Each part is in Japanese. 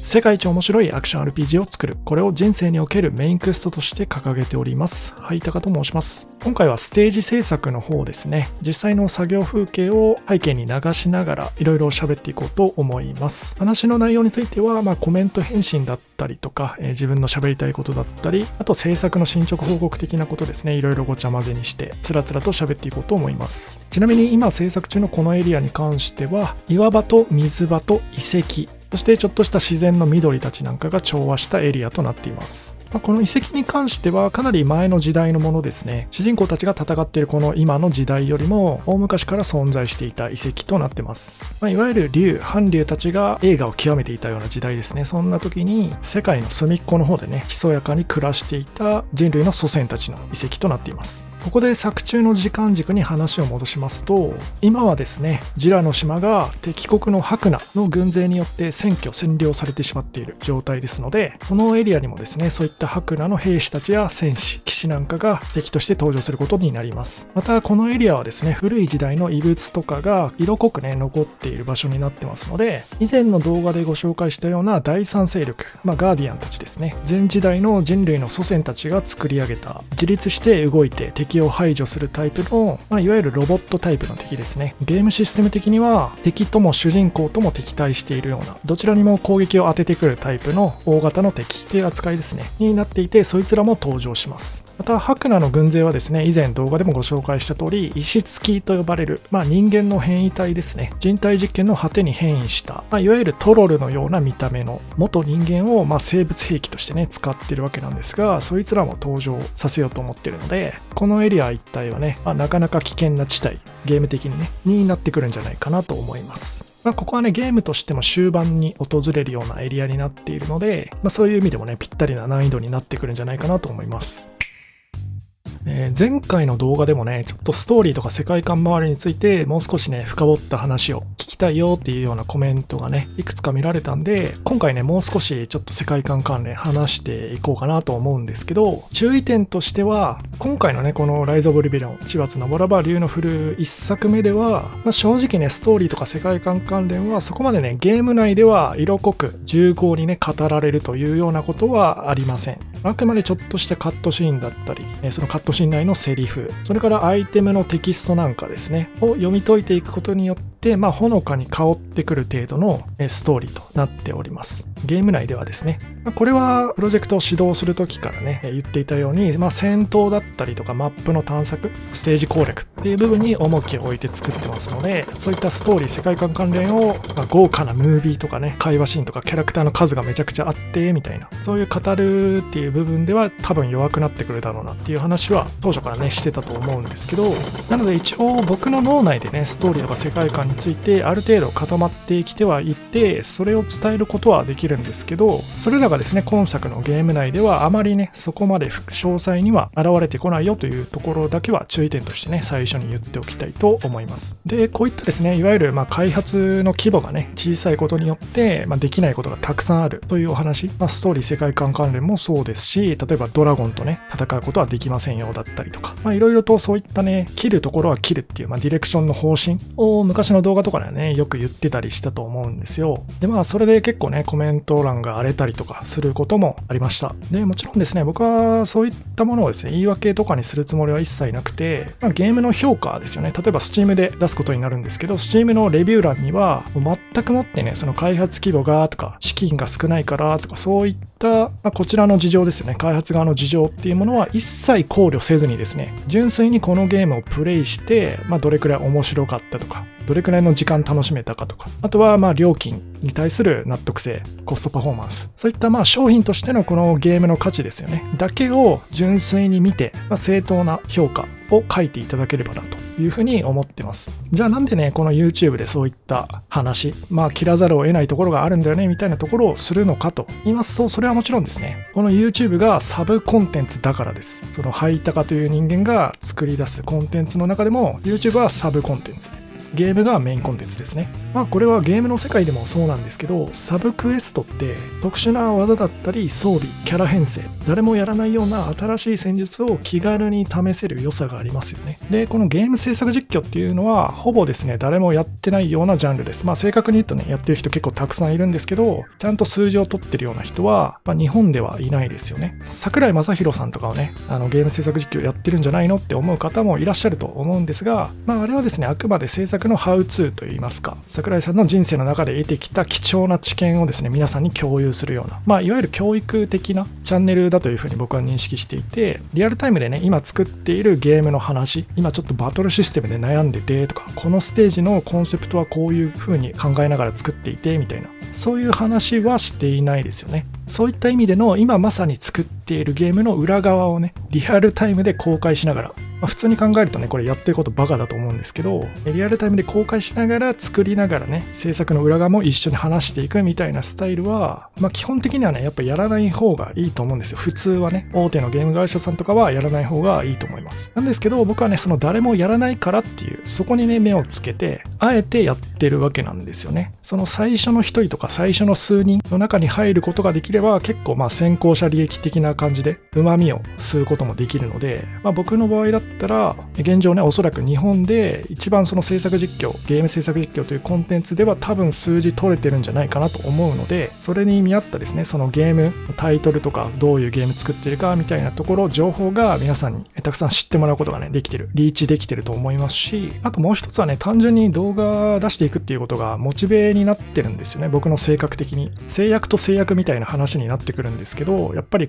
世界一面白いアクション RPG を作る。これを人生におけるメインクエストとして掲げております。はい、タカと申します。今回はステージ制作の方ですね。実際の作業風景を背景に流しながらいろいろ喋っていこうと思います。話の内容については、コメント返信だったりとか、自分の喋りたいことだったり、あと制作の進捗報告的なことですね。いろいろごちゃ混ぜにしてつらつらと喋っていこうと思います。ちなみに今制作中のこのエリアに関しては、岩場と水場と遺跡、そしてちょっとした自然の緑たちなんかが調和したエリアとなっています。この遺跡に関してはかなり前の時代のものですね。主人公たちが戦っているこの今の時代よりも大昔から存在していた遺跡となってます。いわゆる竜、韓竜たちが栄華を極めていたような時代ですね。そんな時に世界の隅っこの方でね、ひそやかに暮らしていた人類の祖先たちの遺跡となっています。ここで作中の時間軸に話を戻しますと、今はですね、ジュラの島が敵国の白ナの軍勢によって占領されてしまっている状態ですので、このエリアにもですね、そういった白ナの兵士たちや戦士、騎士なんかが敵として登場することになります。またこのエリアはですね、古い時代の遺物とかが色濃くね、残っている場所になってますので、以前の動画でご紹介したような第三勢力、ガーディアンたちですね、前時代の人類の祖先たちが作り上げた、自立して動いて敵を排除するタイプの、いわゆるロボットタイプの敵ですね。ゲームシステム的には敵とも主人公とも敵対しているような、どちらにも攻撃を当ててくるタイプの大型の敵という扱いですねになっていて、そいつらも登場します。また白ナの軍勢はですね、以前動画でもご紹介した通り、石付きと呼ばれる、人間の変異体ですね。人体実験の果てに変異した、いわゆるトロルのような見た目の元人間を、生物兵器としてね、使っているわけなんですが、そいつらも登場させようと思っているので、このエリア一帯はね、なかなか危険な地帯、ゲーム的にね、になってくるんじゃないかなと思います。ここはね、ゲームとしても終盤に訪れるようなエリアになっているので、そういう意味でもね、ぴったりな難易度になってくるんじゃないかなと思います。前回の動画でもね、ちょっとストーリーとか世界観周りについてもう少しね、深掘った話を聞きたいよっていうようなコメントがね、いくつか見られたんで、今回ね、もう少しちょっと世界観関連話していこうかなと思うんですけど、注意点としては、今回のね、このライズ・オブ・リベロン、千葉のボラバ竜の降る一作目では、正直ね、ストーリーとか世界観関連はそこまでね、ゲーム内では色濃く重厚にね、語られるというようなことはありません。あくまでちょっとしたカットシーンだったり、そのカットシーン内のセリフ、それからアイテムのテキストなんかですね、を読み解いていくことによって、ほのかに香ってくる程度のストーリーとなっております。ゲーム内ではですね。これはプロジェクトを始動するときからね、言っていたように、戦闘だったりとかマップの探索、ステージ攻略っていう部分に重きを置いて作ってますので、そういったストーリー、世界観関連を、豪華なムービーとかね、会話シーンとかキャラクターの数がめちゃくちゃあって、みたいな、そういう語るっていう部分では多分弱くなってくるだろうなっていう話は当初からね、してたと思うんですけど、なので一応僕の脳内でね、ストーリーとか世界観についてある程度固まってきてはいて、それを伝えることはできるんですけど、それらがですね、今作のゲーム内ではあまりね、そこまで詳細には現れてこないよというところだけは注意点としてね、最初に言っておきたいと思います。で、こういったですね、いわゆる開発の規模がね、小さいことによって、できないことがたくさんあるというお話、ストーリー世界観関連もそうですし、例えばドラゴンとね、戦うことはできませんよだったりとか、いろいろとそういったね、切るところは切るっていう、ディレクションの方針を昔の動画とかではね、よく言ってたりしたと思うんですよ。で、それで結構ね、コメント欄が荒れたりとかすることもありました。で、もちろんですね、僕はそういったものをですね、言い訳とかにするつもりは一切なくて、ゲームの評価ですよね。例えば Steam で出すことになるんですけど、Steam のレビュー欄には、全くもってね、その開発規模がとか、資金が少ないからとか、そういったこちらの事情ですよね。開発側の事情っていうものは一切考慮せずにですね、純粋にこのゲームをプレイして、どれくらい面白かったとか、どれくらいの時間楽しめたかとか、あとは料金に対する納得性、コストパフォーマンス、そういった商品としてのこのゲームの価値ですよね。だけを純粋に見て、正当な評価を書いていただければなというふうに思ってます。じゃあなんでね、この YouTube でそういった話、切らざるを得ないところがあるんだよねみたいなところをするのかと言いますと、それはもちろんですね、この YouTube がサブコンテンツだからです。そのハイタカという人間が作り出すコンテンツの中でも YouTube はサブコンテンツ。ゲームがメインコンテンツですね。これはゲームの世界でもそうなんですけど、サブクエストって特殊な技だったり装備、キャラ編成、誰もやらないような新しい戦術を気軽に試せる良さがありますよね。で、このゲーム制作実況っていうのはほぼですね、誰もやってないようなジャンルです。正確に言うとね、やってる人結構たくさんいるんですけど、ちゃんと数字を取ってるような人は、日本ではいないですよね。桜井正宏さんとかをね、ゲーム制作実況やってるんじゃないのって思う方もいらっしゃると思うんですが、あれはですね、あくまで制作のハウツーといいますか、桜井さんの人生の中で得てきた貴重な知見をですね、皆さんに共有するような、いわゆる教育的なチャンネルだというふうに僕は認識していて、リアルタイムでね、今作っているゲームの話、今ちょっとバトルシステムで悩んでてとか、このステージのコンセプトはこういうふうに考えながら作っていてみたいな、そういう話はしていないですよね。そういった意味での今まさに作っているゲームの裏側をね、リアルタイムで公開しながら、普通に考えるとね、これやってることバカだと思うんですけど、リアルタイムで公開しながら作りながらね、制作の裏側も一緒に話していくみたいなスタイルは、基本的にはね、やっぱやらない方がいいと思うんですよ。普通はね、大手のゲーム会社さんとかはやらない方がいいと思います。なんですけど、僕はね、その誰もやらないからっていう、そこにね、目をつけて、あえてやってるわけなんですよね。その最初の一人とか最初の数人の中に入ることができれば、結構先行者利益的な感じで旨味を吸うこともできるので、僕の場合だったら現状ね、おそらく日本で一番その制作実況、ゲーム制作実況というコンテンツでは多分数字取れてるんじゃないかなと思うので、それに見合ったですね、そのゲームタイトルとかどういうゲーム作ってるかみたいなところ、情報が皆さんにたくさん知ってもらうことがね、できてる、リーチできてると思いますし、あともう一つはね、単純に動画出していくっていうことがモチベになってるんですよね。僕の性格的に制約と制約みたいな話になってくるんですけど、やっぱり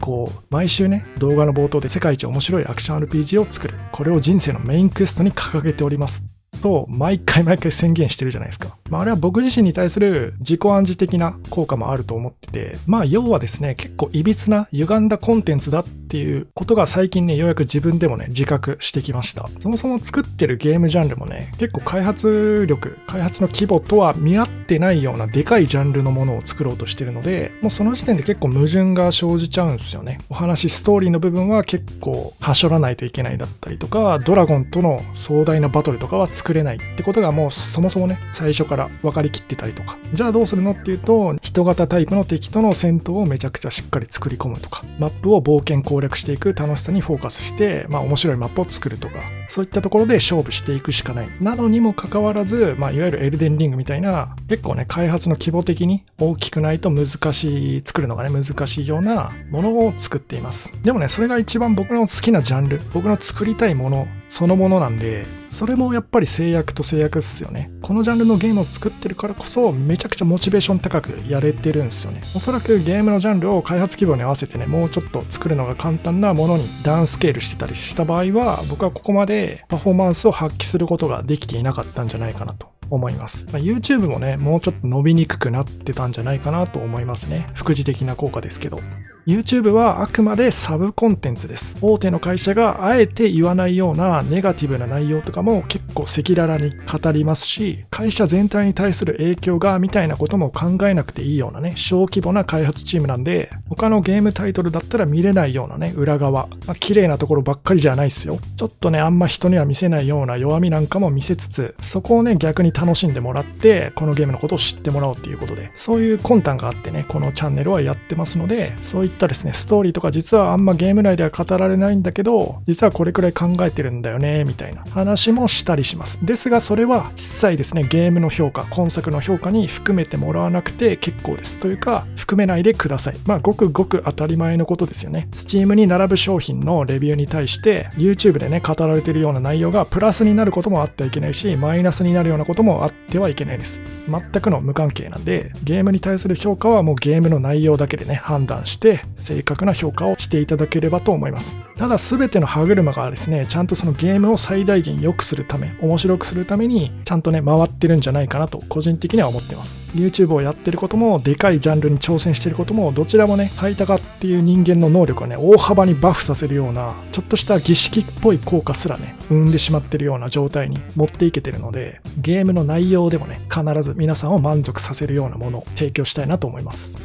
毎週ね、動画の冒頭で世界一面白いアクション RPG を作る、これを人生のメインクエストに掲げておりますと毎回宣言してるじゃないですか。あれは僕自身に対する自己暗示的な効果もあると思ってて、要はですね、結構いびつな歪んだコンテンツだっていうことが最近ね、ようやく自分でもね、自覚してきました。そもそも作ってるゲームジャンルもね、結構開発力、開発の規模とは見合ってないようなでかいジャンルのものを作ろうとしてるので、もうその時点で結構矛盾が生じちゃうんですよね。お話、ストーリーの部分は結構はしょらないといけないだったりとか、ドラゴンとの壮大なバトルとかは作れないってことがもうそもそもね、最初から分かりきってたりとか、じゃあどうするのっていうと、人型タイプの敵との戦闘をめちゃくちゃしっかり作り込むとか、マップを冒険攻略していく楽しさにフォーカスして、面白いマップを作るとか、そういったところで勝負していくしかない。なのにもかかわらず、いわゆるエルデンリングみたいな、結構ね、開発の規模的に大きくないと作るのがね、難しいようなものを作っています。でもね、それが一番僕の好きなジャンル、僕の作りたいものそのものなんで、それもやっぱり制約と制約っすよね。このジャンルのゲームを作ってるからこそ、めちゃくちゃモチベーション高くやれてるんですよね。おそらくゲームのジャンルを開発規模に合わせてね、もうちょっと作るのが簡単なものにダウンスケールしてたりした場合は、僕はここまでパフォーマンスを発揮することができていなかったんじゃないかなと思います。YouTube もね、もうちょっと伸びにくくなってたんじゃないかなと思いますね。副次的な効果ですけど。YouTube はあくまでサブコンテンツです。大手の会社があえて言わないようなネガティブな内容とかも結構赤裸々に語りますし、会社全体に対する影響がみたいなことも考えなくていいようなね、小規模な開発チームなんで、他のゲームタイトルだったら見れないようなね、裏側、綺麗なところばっかりじゃないですよ。ちょっとね、あんま人には見せないような弱みなんかも見せつつ、そこをね、逆に楽しんでもらって、このゲームのことを知ってもらおうっていうことで、そういう魂胆があってね、このチャンネルはやってますので、そういったですね、ストーリーとか実はあんまゲーム内では語られないんだけど、実はこれくらい考えてるんだよね、みたいな話もしたりします。ですが、それは一切ですね、ゲームの評価、今作の評価に含めてもらわなくて結構です。というか、含めないでください。ごくごく当たり前のことですよね。Steam に並ぶ商品のレビューに対して、YouTube でね、語られているような内容がプラスになることもあってはいけないし、マイナスになるようなこともあってはいけないです。全くの無関係なんで、ゲームに対する評価はもうゲームの内容だけでね、判断して、正確な評価をしていただければと思います。ただ全ての歯車がですね、ちゃんとそのゲームを最大限良くするため、面白くするためにちゃんとね、回ってるんじゃないかなと個人的には思ってます。YouTube をやってることも、でかいジャンルに挑戦してることも、どちらもね、ハイタカっていう人間の能力をね、大幅にバフさせるような、ちょっとした儀式っぽい効果すらね、生んでしまってるような状態に持っていけてるので、ゲームの内容でもね、必ず皆さんを満足させるようなものを提供したいなと思います。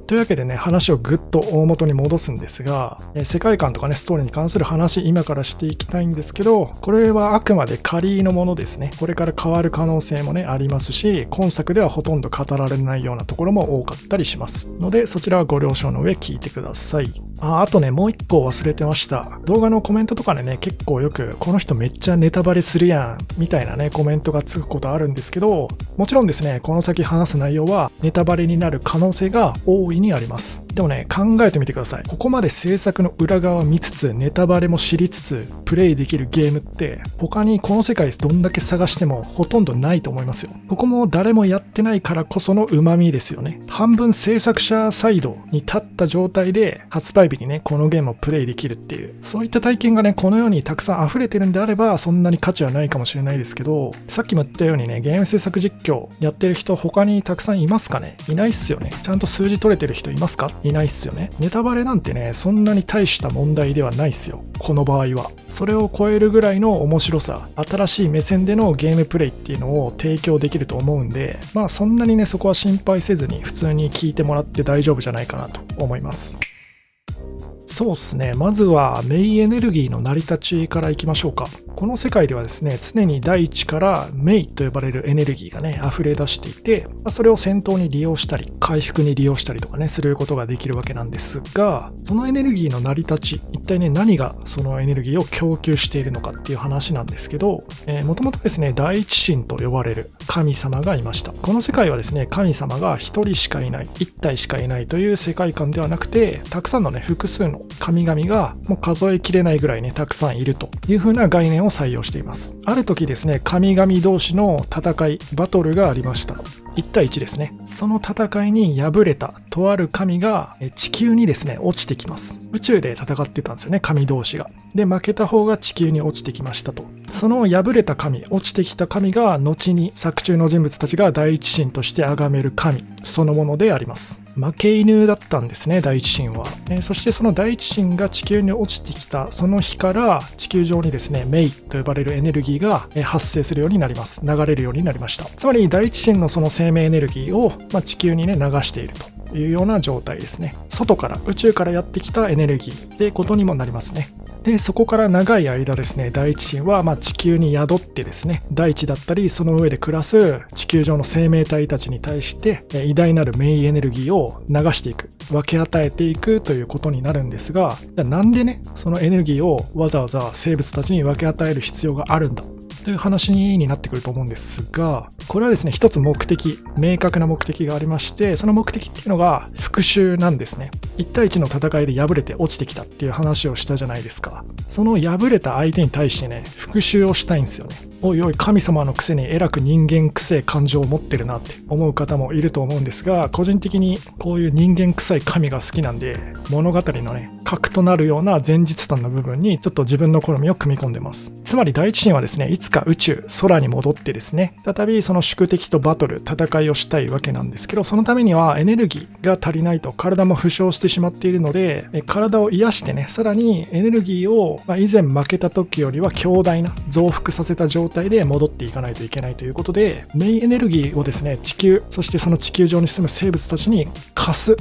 というわけでね、話をぐっと大元に戻すんですが、世界観とかね、ストーリーに関する話、今からしていきたいんですけど、これはあくまで仮のものですね。これから変わる可能性もね、ありますし、今作ではほとんど語られないようなところも多かったりします。ので、そちらはご了承の上聞いてください。あとね、もう一個忘れてました。動画のコメントとかでね、結構よく、この人めっちゃネタバレするやん、みたいなね、コメントがつくことあるんですけど、もちろんですね、この先話す内容はネタバレになる可能性が大いにあります。でもね、考えてみてください。ここまで制作の裏側を見つつ、ネタバレも知りつつ、プレイできるゲームって、他にこの世界どんだけ探してもほとんどないと思いますよ。ここも誰もやってないからこその旨味ですよね。半分制作者サイドに立った状態で、発売日にね、このゲームをプレイできるっていう、そういった体験がね、この世にたくさん溢れてるんであれば、そんなに価値はないかもしれないですけど、さっきも言ったようにね、ゲーム制作実況やってる人他にたくさんいますかね？いないっすよね。ちゃんと数字取れてる人いますか？いないっすよね。ネタバレなんてね、そんなに大した問題ではないっすよ。この場合は。それを超えるぐらいの面白さ、新しい目線でのゲームプレイっていうのを提供できると思うんで、まあそんなにね、そこは心配せずに普通に聞いてもらって大丈夫じゃないかなと思います。そうですね。まずはメイエネルギーの成り立ちからいきましょうか。この世界ではですね、常に大地からメイと呼ばれるエネルギーがね、溢れ出していて、それを戦闘に利用したり、回復に利用したりとかね、することができるわけなんですが、そのエネルギーの成り立ち、一体ね、何がそのエネルギーを供給しているのかっていう話なんですけど、もともとですね、第一神と呼ばれる神様がいました。この世界はですね、神様が一人しかいない、一体しかいないという世界観ではなくて、たくさんのね、複数の神々がもう数えきれないぐらいね、たくさんいるという風な概念を採用しています。ある時ですね、神々同士の戦い、バトルがありました。1対1ですね。その戦いに敗れたとある神が地球にですね、落ちてきます。宇宙で戦ってたんですよね、神同士が。で、負けた方が地球に落ちてきましたと。その敗れた神、落ちてきた神が後に作中の人物たちが第一神として崇める神そのものであります。負け犬だったんですね、第一神は。そしてその第一神が地球に落ちてきたその日から地球上にですね、メイと呼ばれるエネルギーが発生するようになります。流れるようになりました。つまり第一神のその生命エネルギーを地球にね、流しているというような状態ですね。外から、宇宙からやってきたエネルギーってことにもなりますね。で、そこから長い間ですね、第一神は地球に宿ってですね、大地だったりその上で暮らす地球上の生命体たちに対して偉大なるメイエネルギーを流していく、分け与えていくということになるんですが、じゃあなんでね、そのエネルギーをわざわざ生物たちに分け与える必要があるんだという話になってくると思うんですが、これはですね、一つ目的、明確な目的がありまして、その目的っていうのが復讐なんですね。1対1の戦いで敗れて落ちてきたっていう話をしたじゃないですか。その敗れた相手に対してね、復讐をしたいんですよね。おいおい、神様のくせにえらく人間臭い感情を持ってるなって思う方もいると思うんですが、個人的にこういう人間臭い神が好きなんで、物語のね、核となるような前日譚の部分にちょっと自分の好みを組み込んでます。つまり第一神はですね、いつか宇宙、空に戻ってですね、再びその宿敵とバトル、戦いをしたいわけなんですけど、そのためにはエネルギーが足りないと体も負傷してしまっているので、体を癒してね、さらにエネルギーを以前負けた時よりは強大な増幅させた状態で戻っていかないといけないということで、メインエネルギーをですね、地球、そしてその地球上に住む生物たちに貸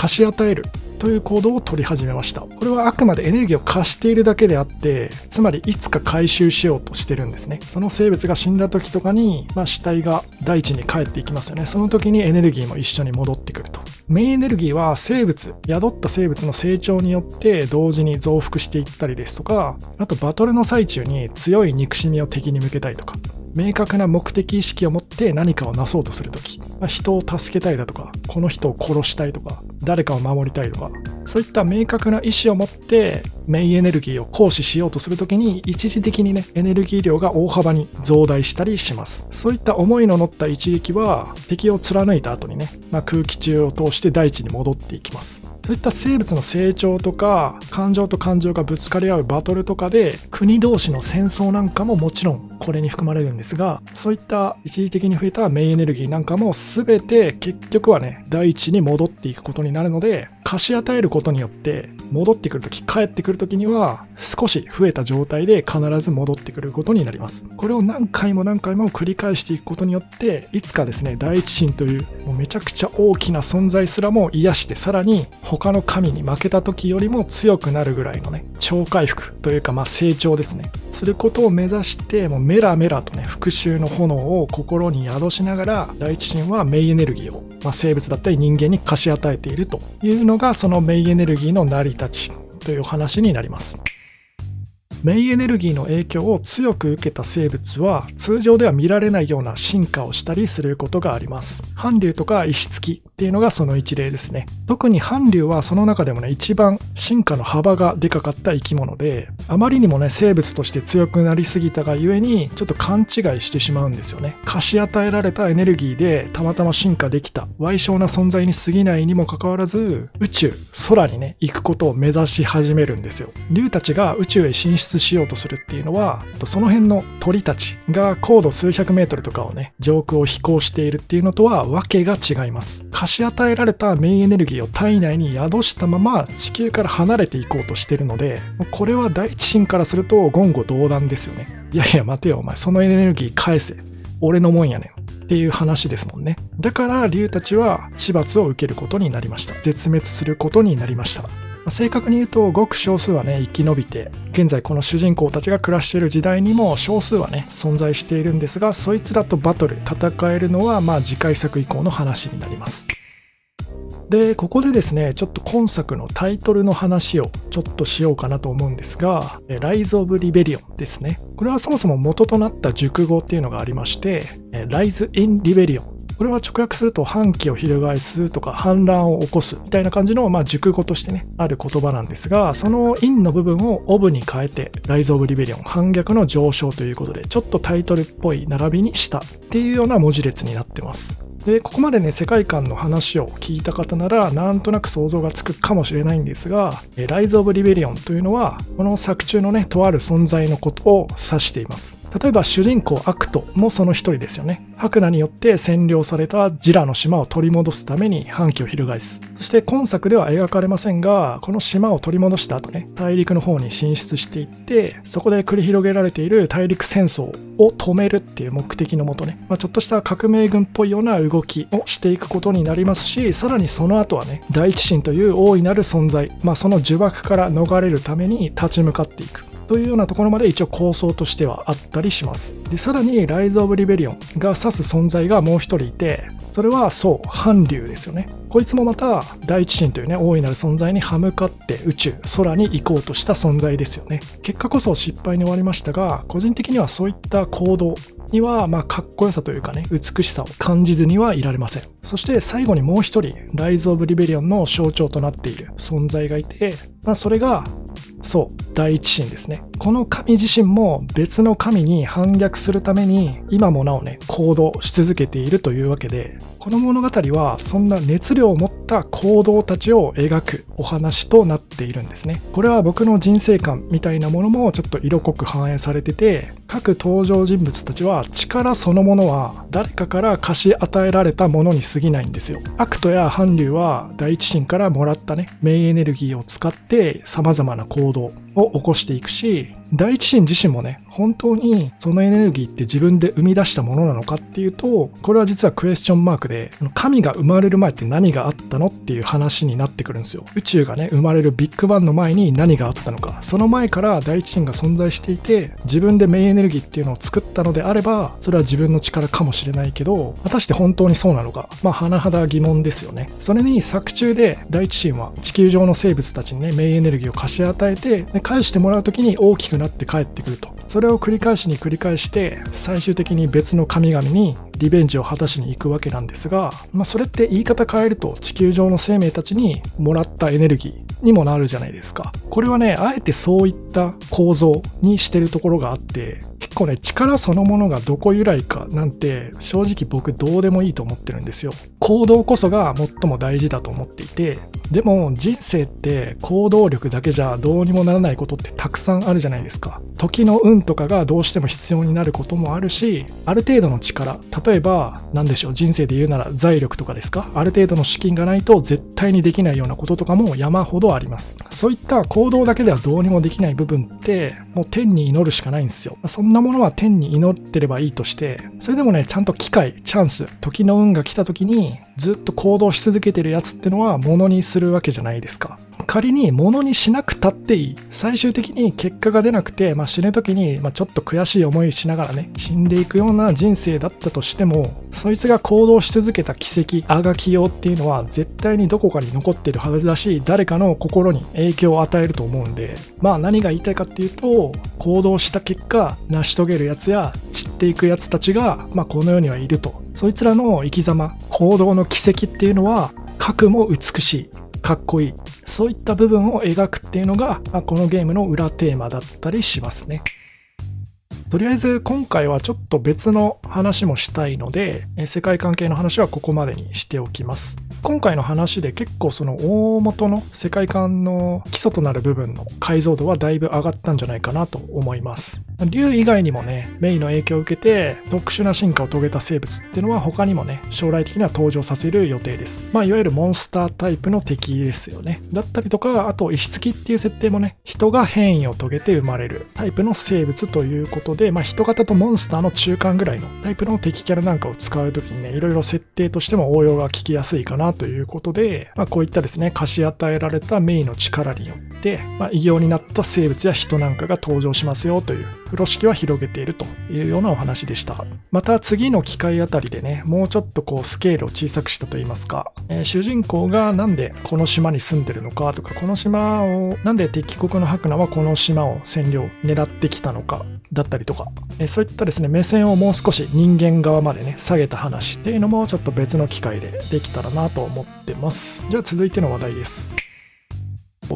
し与えるという行動を取り始めました。これはあくまでエネルギーを貸しているだけであって、つまりいつか回収しようとしてるんですね。その生物が死んだ時とかに、死体が大地に帰っていきますよね。その時にエネルギーも一緒に戻ってくると。メインエネルギーは宿った生物の成長によって同時に増幅していったりですとか、あとバトルの最中に強い憎しみを敵に向けたりとか、明確な目的意識を持って何かをなそうとするとき、人を助けたいだとか、この人を殺したいとか、誰かを守りたいとか、そういった明確な意思を持ってメインエネルギーを行使しようとするときに、一時的にね、エネルギー量が大幅に増大したりします。そういった思いの乗った一撃は、敵を貫いた後にね、空気中を通して大地に戻っていきます。そういった生物の成長とか、感情と感情がぶつかり合うバトルとかで、国同士の戦争なんかももちろんこれに含まれるんですが、そういった一時的に増えたメインエネルギーなんかも全て結局はね、大地に戻っていくことになるので、貸し与えることによって戻ってくるとき、帰ってくるときには少し増えた状態で必ず戻ってくることになります。これを何回も何回も繰り返していくことによっていつかですね、第一神というもうめちゃくちゃ大きな存在すらも癒して、さらに他の神に負けた時よりも強くなるぐらいのね、超回復というか成長ですね、することを目指して、もうメラメラとね、復讐の炎を心に宿しながら、第一神はメイエネルギーを、生物だったり人間に貸し与えているというのが、そのメイエネルギーの成り立ちという話になります。メイエネルギーの影響を強く受けた生物は通常では見られないような進化をしたりすることがあります。韓流とか石付きっていうのがその一例ですね。特に韓流はその中でもね、一番進化の幅がでかかった生き物で、あまりにもね、生物として強くなりすぎたがゆえにちょっと勘違いしてしまうんですよね。貸し与えられたエネルギーでたまたま進化できた矮小な存在に過ぎないにもかかわらず、宇宙、空にね、行くことを目指し始めるんですよ。竜たちが宇宙へ進出しようとするっていうのは、その辺の鳥たちが高度数百メートルとかをね、上空を飛行しているっていうのとはわけが違います。貸し与えられたメインエネルギーを体内に宿したまま地球から離れていこうとしてるので、これは第一神からすると言語道断ですよね。いやいや待てよお前、そのエネルギー返せ、俺のもんやねんっていう話ですもんね。だから竜たちは恥罰を受けることになりました。絶滅することになりました。正確に言うとごく少数はね、生き延びて、現在この主人公たちが暮らしている時代にも少数はね、存在しているんですが、そいつらとバトル戦えるのは次回作以降の話になります。で、ここでですね、ちょっと今作のタイトルの話をちょっとしようかなと思うんですが、Rise of Rebellion ですね。これはそもそも元となった熟語っていうのがありまして、Rise in Rebellion。これは直訳すると反旗を翻すとか反乱を起こすみたいな感じの熟語としてね、ある言葉なんですが、その in の部分を of に変えて Rise of Rebellion 反逆の上昇ということで、ちょっとタイトルっぽい並びにしたっていうような文字列になってます。で、ここまでね、世界観の話を聞いた方ならなんとなく想像がつくかもしれないんですが、Rise of Rebellion というのはこの作中のね、とある存在のことを指しています。例えば主人公アクトもその一人ですよね。白羅によって占領されたジラの島を取り戻すために反旗を翻す。そして今作では描かれませんが、この島を取り戻した後ね、大陸の方に進出していって、そこで繰り広げられている大陸戦争を止めるっていう目的のもとね、ちょっとした革命軍っぽいような動きをしていくことになりますし、さらにその後はね、第一神という大いなる存在、その呪縛から逃れるために立ち向かっていくというようなところまで一応構想としてはあったりします。で、さらにライズ・オブ・リベリオンが指す存在がもう一人いて、それはそう韓流ですよね。こいつもまた第一神というね、大いなる存在に歯向かって宇宙空に行こうとした存在ですよね。結果こそ失敗に終わりましたが、個人的にはそういった行動にはかっこよさというかね、美しさを感じずにはいられません。そして最後にもう一人ライズ・オブ・リベリオンの象徴となっている存在がいて、それがそう第一神ですね。この神自身も別の神に反逆するために今もなおね、行動し続けているというわけで、この物語はそんな熱量を持った行動たちを描くお話となっているんですね。これは僕の人生観みたいなものもちょっと色濃く反映されてて、各登場人物たちは力そのものは誰かから貸し与えられたものに過ぎないんですよ。アクトや韓流は第一神からもらったね、メインエネルギーを使って様々な行動を起こしていくし、第一神自身もね、本当にそのエネルギーって自分で生み出したものなのかっていうと、これは実はクエスチョンマークで、神が生まれる前って何があったのっていう話になってくるんですよ。宇宙がね、生まれるビッグバンの前に何があったのか、その前から第一神が存在していて、自分でメインエネルギーっていうのを作ったのであれば、それは自分の力かもしれないけど、果たして本当にそうなのか、甚だ疑問ですよね。それに作中で第一神は地球上の生物たちにね、メインエネルギーを貸し与えて、返してもらう時に大きくなって帰ってくると。それを繰り返して最終的に別の神々にリベンジを果たしに行くわけなんですが、それって言い方変えると地球上の生命たちにもらったエネルギーにもなるじゃないですか。これはね、あえてそういった構造にしてるところがあって、結構ね、力そのものがどこ由来かなんて正直僕どうでもいいと思ってるんですよ。行動こそが最も大事だと思っていて、でも人生って行動力だけじゃどうにもならないことってたくさんあるじゃないですか。時の運とかがどうしても必要になることもあるし、ある程度の力、例えば何でしょう、人生で言うなら財力とかですか。ある程度の資金がないと絶対にできないようなこととかも山ほどあります。そういった行動だけではどうにもできない部分ってもう天に祈るしかないんですよ。そんなものは天に祈ってればいいとして、それでもね、ちゃんと機会、チャンス、時の運が来た時にずっと行動し続けてるやつってのは物にするわけじゃないですか。仮に物にしなくたっていい。最終的に結果が出なくて、死ぬ時にちょっと悔しい思いしながらね、死んでいくような人生だったとしても、そいつが行動し続けた奇跡、あがきようっていうのは絶対にどこかに残ってるはずだし、誰かの心に影響を与えると思うんで、何が言いたいかっていうと、行動した結果、成し遂げるやつや散っていくやつたちが、この世にはいると。そいつらの生き様、行動の奇跡っていうのは、核も美しい。かっこいい、そういった部分を描くっていうのがこのゲームの裏テーマだったりしますね。とりあえず今回はちょっと別の話もしたいので、世界関係の話はここまでにしておきます。今回の話で結構その大元の世界観の基礎となる部分の解像度はだいぶ上がったんじゃないかなと思います。竜以外にもね、メイの影響を受けて特殊な進化を遂げた生物っていうのは他にもね、将来的には登場させる予定です。いわゆるモンスタータイプの敵ですよね。だったりとか、あと石付きっていう設定もね、人が変異を遂げて生まれるタイプの生物ということで、人型とモンスターの中間ぐらいのタイプの敵キャラなんかを使うときにね、いろいろ設定としても応用が効きやすいかなということで、こういったですね、貸し与えられたメイの力によって、異形になった生物や人なんかが登場しますよという風呂敷は広げているというようなお話でした。また次の機会あたりでね、もうちょっとスケールを小さくしたといいますか、主人公がなんでこの島に住んでるのかとか、この島をなんで敵国の白ナはこの島を占領狙ってきたのかだったりとか、そういったですね、目線をもう少し人間側までね、下げた話っていうのもちょっと別の機会でできたらなと思ってます。じゃあ続いての話題です。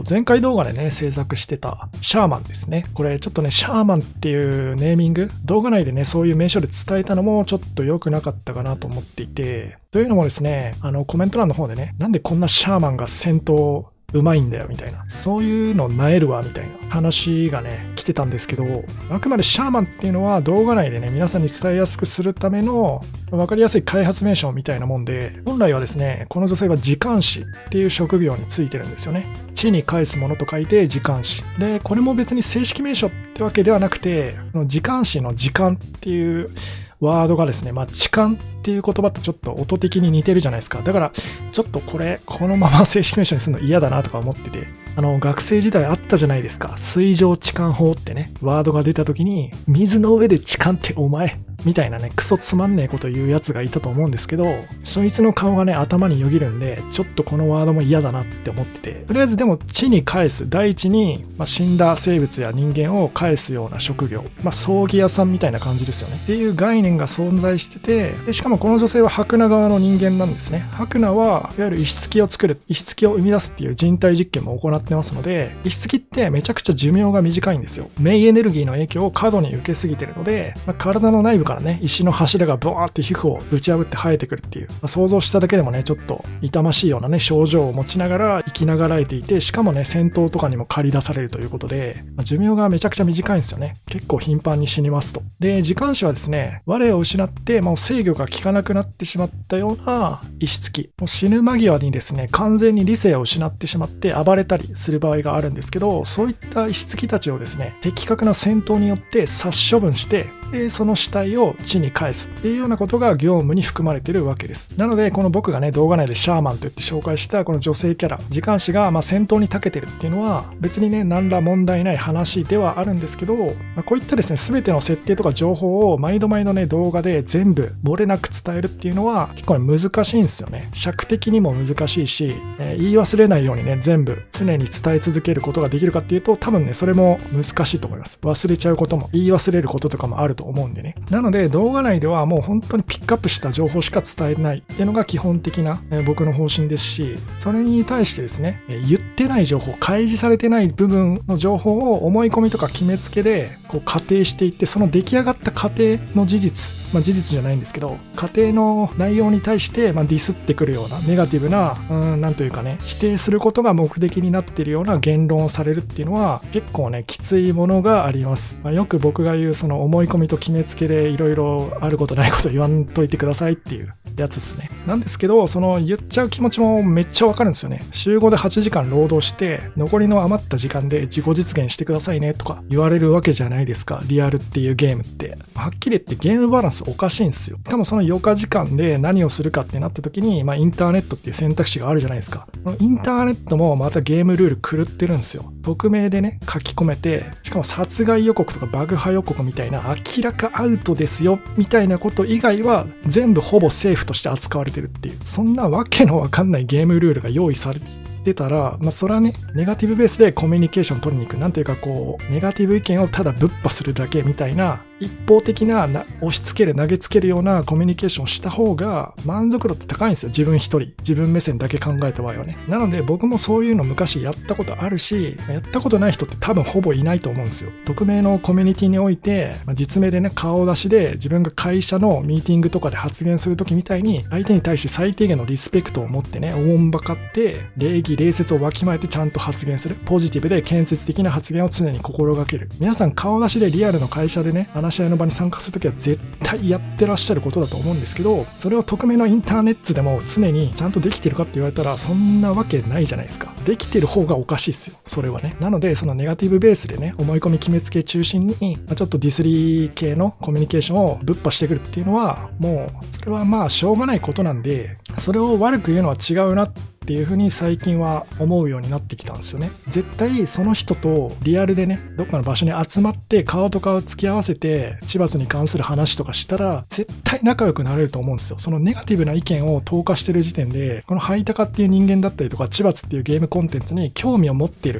前回動画でね、制作してたシャーマンですね。これちょっとね、シャーマンっていうネーミング、動画内でね、そういう名称で伝えたのもちょっと良くなかったかなと思っていて、というのもですね、コメント欄の方でね、なんでこんなシャーマンが戦闘うまいんだよみたいな、そういうのなえるわみたいな話がね来てたんですけど、あくまでシャーマンっていうのは動画内でね皆さんに伝えやすくするための分かりやすい開発名称みたいなもんで、本来はですねこの女性は時間師っていう職業についてるんですよね。地に返すものと書いて時間師で、これも別に正式名称ってわけではなくて、時間師の時間っていうワードがですね、痴漢っていう言葉とちょっと音的に似てるじゃないですか。だからちょっとこのまま正式名称にするの嫌だなとか思ってて、学生時代あったじゃないですか。水上痴漢法ってね、ワードが出た時に、水の上で痴漢ってお前みたいなね、クソつまんねえこと言うやつがいたと思うんですけど、そいつの顔がね頭によぎるんで、ちょっとこのワードも嫌だなって思ってて、とりあえずでも地に返す、大地に、死んだ生物や人間を返すような職業、葬儀屋さんみたいな感じですよねっていう概念が存在してて、でしかもこの女性は白ナ側の人間なんですね。白ナはいわゆる石付きを作る、石付きを生み出すっていう人体実験も行ってますので、石付きってめちゃくちゃ寿命が短いんですよ。メイエネルギーの影響を過度に受けすぎてるので、体の内部からね石の柱がボワーって皮膚をぶち破って生えてくるっていう、想像しただけでもねちょっと痛ましいようなね症状を持ちながら生きながらえていて、しかもね戦闘とかにも駆り出されるということで、寿命がめちゃくちゃ短いんですよね。結構頻繁に死にますと。で時間師はですね、我を失って制御が効かなくなってしまったような石付き、死ぬ間際にですね完全に理性を失ってしまって暴れたりする場合があるんですけど、そういった石付きたちをですね的確な戦闘によって殺処分して、でその死体を地に返すっていうようなことが業務に含まれているわけです。なのでこの僕がね動画内でシャーマンと言って紹介したこの女性キャラ時間師が戦闘に長けてるっていうのは別にね何ら問題ない話ではあるんですけど、こういったですね全ての設定とか情報を毎度毎度ね動画で全部漏れなく伝えるっていうのは結構難しいんですよね。尺的にも難しいし、言い忘れないようにね全部常に伝え続けることができるかっていうと、多分ねそれも難しいと思います。忘れちゃうことも言い忘れることとかもあるとと思うんでね。なので動画内ではもう本当にピックアップした情報しか伝えないっていうのが基本的な僕の方針ですし、それに対してですね、言ってない情報、開示されてない部分の情報を思い込みとか決めつけでこう仮定していって、その出来上がった過程の事実、事実じゃないんですけど、過程の内容に対してディスってくるようなネガティブななんというかね、否定することが目的になっているような言論をされるっていうのは結構ねきついものがあります。よく僕が言うその思い込みと決めつけでいろいろあることないこと言わんといてくださいっていうやつですね。なんですけど、その言っちゃう気持ちもめっちゃわかるんですよね。週5で8時間労働して残りの余った時間で自己実現してくださいねとか言われるわけじゃないですか。リアルっていうゲームってはっきり言ってゲームバランスおかしいんですよ。しかもその余暇時間で何をするかってなった時に、インターネットっていう選択肢があるじゃないですか。インターネットもまたゲームルール狂ってるんですよ。匿名でね書き込めて、しかも殺害予告とか爆破予告みたいな明らかアウトですよみたいなこと以外は全部ほぼセーフとして扱われてるっていう、そんなわけのわかんないゲームルールが用意されてたら、それはねネガティブベースでコミュニケーション取りに行く、なんというかこうネガティブ意見をただぶっ破するだけみたいな一方的な押し付ける投げつけるようなコミュニケーションをした方が満足度って高いんですよ。自分一人自分目線だけ考えた場合はね。なので僕もそういうの昔やったことあるし、やったことない人って多分ほぼいないと思うんですよ。匿名のコミュニティにおいて、実名でね顔出しで自分が会社のミーティングとかで発言するときみたいに相手に対して最低限のリスペクトを持ってね、おもんばかって礼儀礼節をわきまえてちゃんと発言する、ポジティブで建設的な発言を常に心がける。皆さん顔出しでリアルの会社でね話し合いの場に参加するときは絶対やってらっしゃることだと思うんですけど、それを匿名のインターネットでも常にちゃんとできてるかって言われたらそんなわけないじゃないですか。できてる方がおかしいですよ、それはね。なのでそのネガティブベースでね思い込み決めつけ中心にちょっとディスリー系のコミュニケーションをぶっ破してくるっていうのは、もうそれはしょうがないことなんで、それを悪く言うのは違うなっていう風に最近は思うようになってきたんですよね。絶対その人とリアルでねどっかの場所に集まって顔と顔付き合わせて千葉に関する話とかしたら絶対仲良くなれると思うんですよ。そのネガティブな意見を投下してる時点で、このハイタカっていう人間だったりとか千葉っていうゲームコンテンツに興味を持って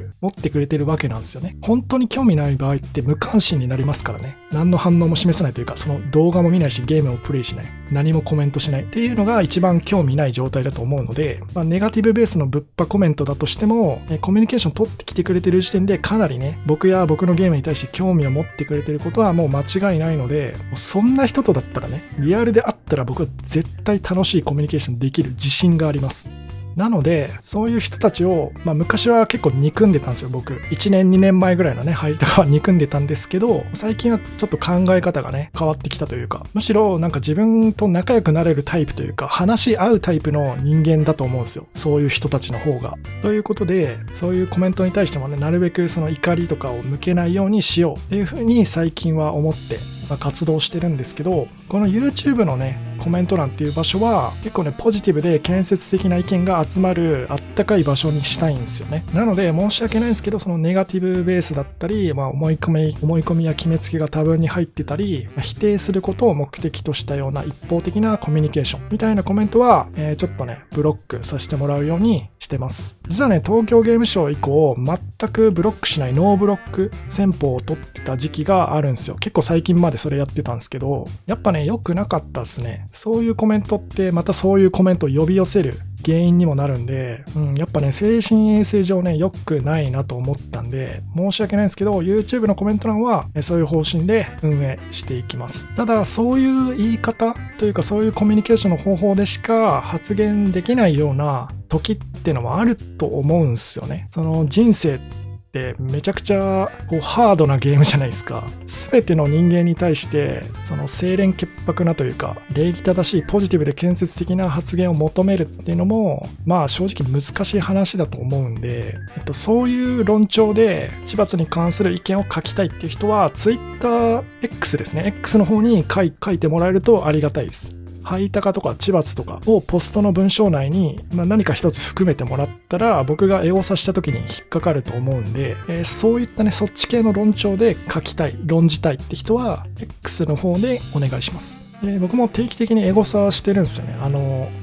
くれてるわけなんですよね。本当に興味ない場合って無関心になりますからね。何の反応も示さないというか、その動画も見ないしゲームをプレイしない、何もコメントしないっていうのが一番興味ない状態だと思うので、ネガティブベースのぶっぱコメントだとしてもコミュニケーション取ってきてくれてる時点でかなりね僕や僕のゲームに対して興味を持ってくれてることはもう間違いないので、そんな人とだったらねリアルで会ったら僕は絶対楽しいコミュニケーションできる自信があります。なのでそういう人たちを、昔は結構憎んでたんですよ。僕1年2年前ぐらいのねハイタカは憎んでたんですけど、最近はちょっと考え方がね変わってきたというか、むしろなんか自分と仲良くなれるタイプというか話し合うタイプの人間だと思うんですよ、そういう人たちの方が。ということでそういうコメントに対してもねなるべくその怒りとかを向けないようにしようっていうふうに最近は思って活動してるんですけど、この YouTube のねコメント欄っていう場所は結構ねポジティブで建設的な意見が集まるあったかい場所にしたいんですよね。なので申し訳ないんですけど、そのネガティブベースだったり、思い込みや決めつけが多分に入ってたり、否定することを目的としたような一方的なコミュニケーションみたいなコメントは、ちょっとねブロックさせてもらうようにしてます。実はね東京ゲームショウ以降全くブロックしないノーブロック戦法を取ってた時期があるんですよ。結構最近までそれやってたんですけど、やっぱね良くなかったですね。そういうコメントってまたそういうコメントを呼び寄せる原因にもなるんで、やっぱね精神衛生上ね良くないなと思ったんで、申し訳ないんですけど YouTube のコメント欄はそういう方針で運営していきます。ただそういう言い方というかそういうコミュニケーションの方法でしか発言できないような時ってのもあると思うんですよね。その人生ってめちゃくちゃハードなゲームじゃないですか。全ての人間に対してその清廉潔白なというか礼儀正しいポジティブで建設的な発言を求めるっていうのも正直難しい話だと思うんで、そういう論調で千葉に関する意見を書きたいっていう人は TwitterX ですね、 X の方に書いてもらえるとありがたいです。ハイタカとか千葉とかをポストの文章内に何か一つ含めてもらったら僕がエゴサした時に引っかかると思うんで、そういったねそっち系の論調で書きたい論じたいって人は X の方でお願いします。で僕も定期的にエゴサしてるんですよね。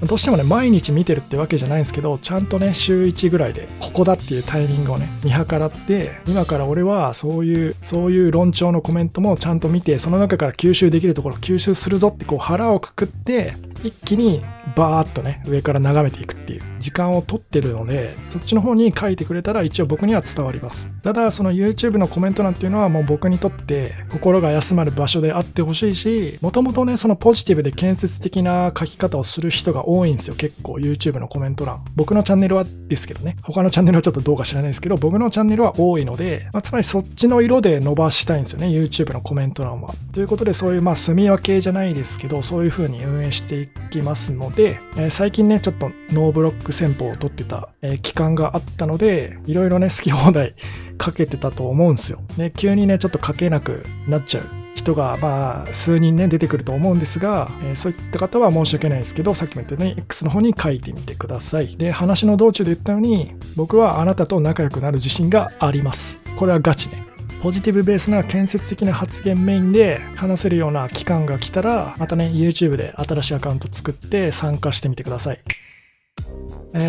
どうしてもね毎日見てるってわけじゃないんですけど、ちゃんとね週1ぐらいでここだっていうタイミングをね見計らって、今から俺はそういう論調のコメントもちゃんと見て、その中から吸収できるところを吸収するぞってこう腹をくくって一気にバーッとね上から眺めていくっていう時間を取ってるので、そっちの方に書いてくれたら一応僕には伝わります。ただその YouTube のコメント欄っていうのはもう僕にとって心が休まる場所であってほしいし、もともとねそのポジティブで建設的な書き方をする人が多いんですよ。結構 YouTube のコメント欄、僕のチャンネルはですけどね、他のチャンネルはちょっとどうか知らないですけど、僕のチャンネルは多いので、つまりそっちの色で伸ばしたいんですよね YouTube のコメント欄は。ということでそういう住み分けじゃないですけど、そういう風に運営していきますので、最近ねちょっとノーブロック戦法を取ってた、期間があったので、いろいろね好き放題かけてたと思うんですよ。ね、急にねちょっと書けなくなっちゃう人が数人ね出てくると思うんですが、そういった方は申し訳ないですけど、さっきも言ったように X の方に書いてみてください。で、話の道中で言ったように、僕はあなたと仲良くなる自信があります。これはガチね。ポジティブベースな建設的な発言メインで話せるような期間が来たら、またね YouTube で新しいアカウント作って参加してみてください。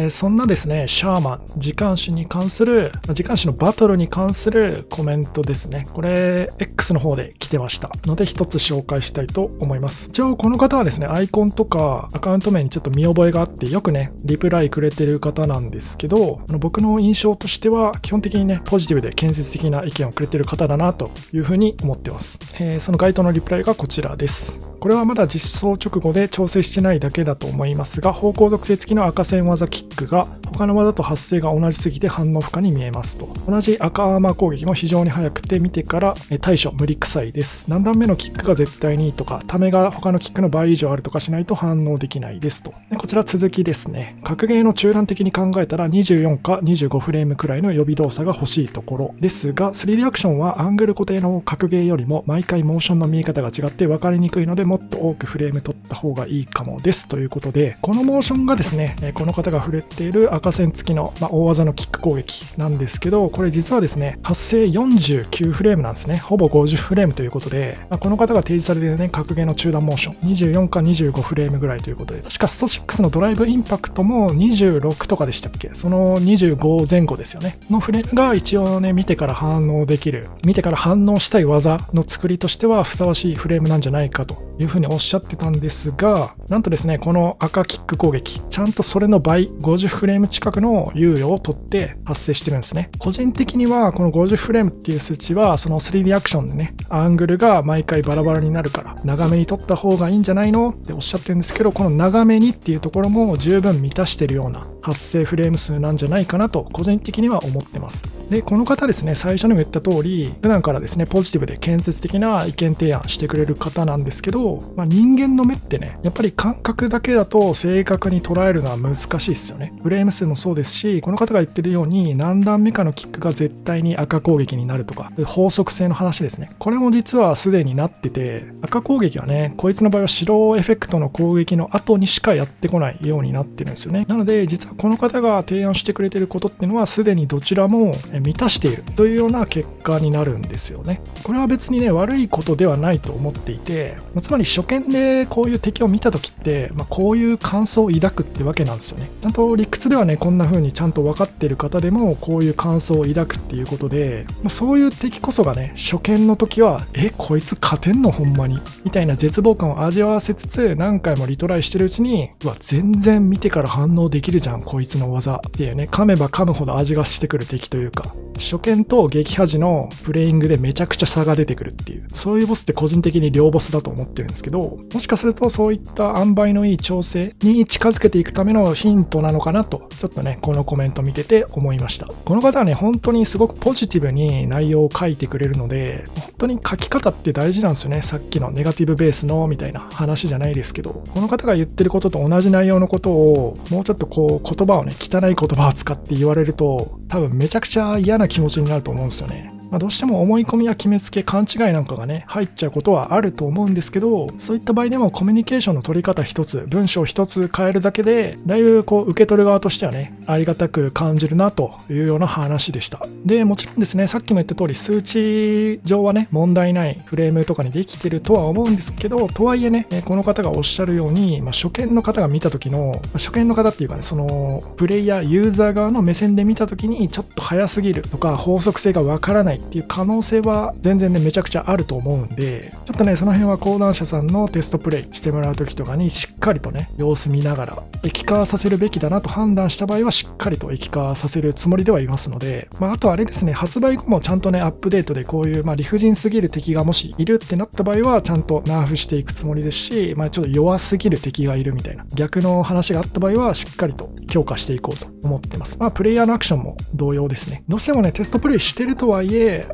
そんなですねシャーマン時間誌のバトルに関するコメントですね。これ X の方で来てましたので一つ紹介したいと思います。一応この方はですねアイコンとかアカウント名にちょっと見覚えがあって、よくねリプライくれてる方なんですけど、僕の印象としては基本的にねポジティブで建設的な意見をくれてる方だなというふうに思ってます。その該当のリプライがこちらです。これはまだ実装直後で調整してないだけだと思いますが、方向属性付きの赤線技キックが他の技と発生が同じすぎて反応不可に見えますと。同じ赤アーマー攻撃も非常に速くて見てから対処無理臭いです。何段目のキックが絶対にいいとか、ためが他のキックの倍以上あるとかしないと反応できないですと。こちら続きですね。格ゲーの中断的に考えたら24か25フレームくらいの予備動作が欲しいところですが、3D アクションはアングル固定の格ゲーよりも毎回モーションの見え方が違って分かりにくいので、もっと多くフレーム取った方がいいかもですということで、このモーションがですねこの方が触れている赤線付きの、大技のキック攻撃なんですけど、これ実はですね発生49フレームなんですね。ほぼ50フレームということで、この方が提示されているね格ゲーの中断モーション24か25フレームぐらいということで、確かスト6のドライブインパクトも26とかでしたっけ、その25前後ですよねのフレームが一応ね見てから反応したい技の作りとしてはふさわしいフレームなんじゃないかというふうにおっしゃってたんですが、なんとですねこの赤キック攻撃ちゃんとそれの倍50フレーム近くの猶予を取って発生してるんですね。個人的にはこの50フレームっていう数値はその 3D アクションでねアングルが毎回バラバラになるから長めに取った方がいいんじゃないのっておっしゃってるんですけど、この長めにっていうところも十分満たしてるような発生フレーム数なんじゃないかなと個人的には思ってます。でこの方ですね、最初にも言った通り普段からですねポジティブで建設的な意見提案してくれる方なんですけど、人間の目ってねやっぱり感覚だけだと正確に捉えるのは難しいですよね。フレーム数もそうですし、この方が言ってるように何段目かのキックが絶対に赤攻撃になるとか法則性の話ですね。これも実はすでになってて、赤攻撃はねこいつの場合は白エフェクトの攻撃の後にしかやってこないようになってるんですよね。なので実はこの方が提案してくれてることっていうのはすでにどちらも満たしているというような結果になるんですよね。これは別にね悪いことではないと思っていて、つまり初見でこういう敵を見た時って、こういう感想を抱くってわけなんですよね。ちゃんと理屈ではねこんな風にちゃんと分かっている方でもこういう感想を抱くっていうことで、そういう敵こそがね初見の時はこいつ勝てんのほんまにみたいな絶望感を味わわせつつ、何回もリトライしてるうちに全然見てから反応できるじゃんこいつの技っていうね、噛めば噛むほど味がしてくる敵というか、初見と撃破時のプレイングでめちゃくちゃ差が出てくるっていう、そういうボスって個人的に両ボスだと思ってるんですけど、もしかするとそういった塩梅のいい調整に近づけていくためのヒントなのかなと、ちょっとねこのコメント見てて思いました。この方はね本当にすごくポジティブに内容を書いてくれるので、本当に書き方って大事なんですよね。さっきのネガティブベースのみたいな話じゃないですけど、この方が言ってることと同じ内容のことをもうちょっとこう言葉をね汚い言葉を使って言われると多分めちゃくちゃ嫌な気持ちになると思うんですよね。どうしても思い込みや決めつけ、勘違いなんかがね、入っちゃうことはあると思うんですけど、そういった場合でもコミュニケーションの取り方一つ、文章一つ変えるだけで、だいぶ受け取る側としてはね、ありがたく感じるなというような話でした。で、もちろんですね、さっきも言った通り、数値上はね、問題ないフレームとかにできてるとは思うんですけど、とはいえね、この方がおっしゃるように、初見の方が見た時の、初見の方っていうかね、そのプレイヤー、ユーザー側の目線で見た時にちょっと早すぎるとか、法則性がわからないっていう可能性は全然ね、めちゃくちゃあると思うんで、ちょっとね、その辺は講談社さんのテストプレイしてもらう時とかにしっかりとね、様子見ながら液化させるべきだなと判断した場合はしっかりと液化させるつもりではいますので、あとあれですね、発売後もちゃんとね、アップデートでこういう理不尽すぎる敵がもしいるってなった場合はちゃんとナーフしていくつもりですし、ちょっと弱すぎる敵がいるみたいな逆の話があった場合はしっかりと強化していこうと思ってます。プレイヤーのアクションも同様ですね。どうしてもね、テストプレイしてるとはいえ、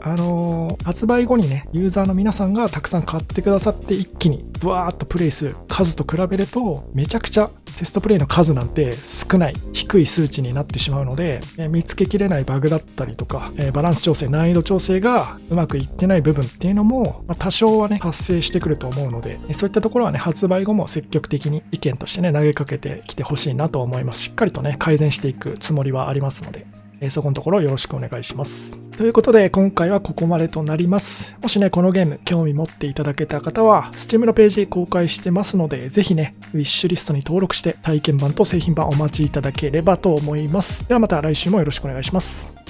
発売後にね、ユーザーの皆さんがたくさん買ってくださって一気にブワーッとプレイする数と比べるとめちゃくちゃテストプレイの数なんて少ない低い数値になってしまうので、見つけきれないバグだったりとか、バランス調整、難易度調整がうまくいってない部分っていうのも、多少はね発生してくると思うので、そういったところはね、発売後も積極的に意見としてね投げかけてきてほしいなと思います。しっかりとね改善していくつもりはありますので、そこのところよろしくお願いします。ということで今回はここまでとなります。もしねこのゲーム興味持っていただけた方は Steam のページ公開してますので、ぜひねウィッシュリストに登録して体験版と製品版お待ちいただければと思います。ではまた来週もよろしくお願いします。